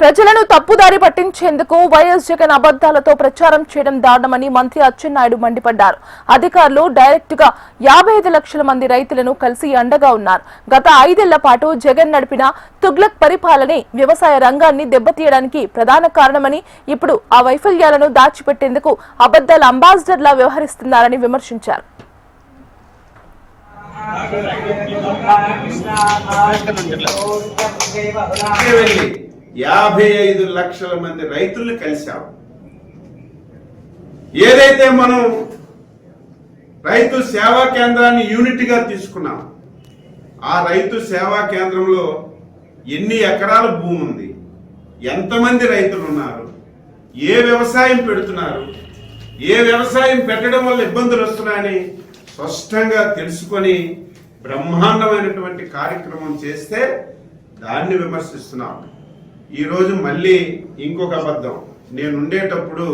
ప్రజలను తప్పుదారి పట్టించేందుకు వైఎస్ జగన్ అబద్దాలతో ప్రచారం చేయడం దారుణమని మంత్రి అచ్చెన్నాయుడు మండిపడ్డారు. అధికారులు డైరెక్ట్ గా 55 లక్షల మంది రైతులను కలిసి అండగా ఉన్నారు. గత 5 ఏళ్ల పాటు జగన్ నడిపిన తుగ్లక్ పరిపాలనే వ్యవసాయ రంగాన్ని దెబ్బతీయడానికి ప్రధాన కారణమని, ఇప్పుడు ఆ వైఫల్యాలను దాచిపెట్టేందుకు అబద్దాల అంబాసిడర్లా వ్యవహరిస్తున్నారని విమర్శించారు. యాభై 55 లక్షల మంది రైతుల్ని కలిశాం. ఏదైతే మనం రైతు సేవా కేంద్రాన్ని యూనిట్ గా తీసుకున్నాం, ఆ రైతు సేవా కేంద్రంలో ఎన్ని ఎకరాల భూమి ఉంది, ఎంతమంది రైతులు ఉన్నారు, ఏ వ్యవసాయం పెడుతున్నారు, ఏ వ్యవసాయం పెట్టడం వల్ల ఇబ్బందులు వస్తున్నాయని స్పష్టంగా తెలుసుకొని బ్రహ్మాండమైనటువంటి కార్యక్రమం చేస్తే దాన్ని విమర్శిస్తున్నాం. ఈరోజు మళ్ళీ ఇంకొక అబద్ధం. నేను ఉండేటప్పుడు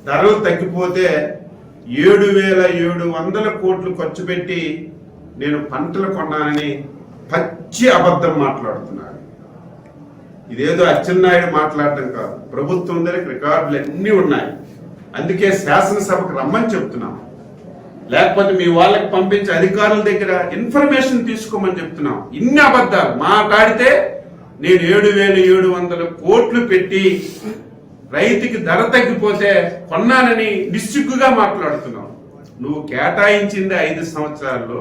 ధరలు తగ్గిపోతే 7,700 కోట్లు ఖర్చు పెట్టి నేను పంటలు కొన్నానని పచ్చి అబద్ధం మాట్లాడుతున్నాను. ఇదేదో అచ్చెన్నాయుడు మాట్లాడటం కాదు, ప్రభుత్వం దగ్గర రికార్డులు అన్నీ ఉన్నాయి. అందుకే శాసనసభకు రమ్మని చెప్తున్నాం, లేకపోతే మీ వాళ్ళకి పంపించే అధికారుల దగ్గర ఇన్ఫర్మేషన్ తీసుకోమని చెప్తున్నాం. ఇన్ని అబద్ధాలు మాట్లాడితే నేను 7,700 కోట్లు పెట్టి రైతుకి ధర తగ్గిపోతే కొన్నానని నిస్సిగ్గుగా మాట్లాడుతున్నావు. నువ్వు కేటాయించింది 5 సంవత్సరాల్లో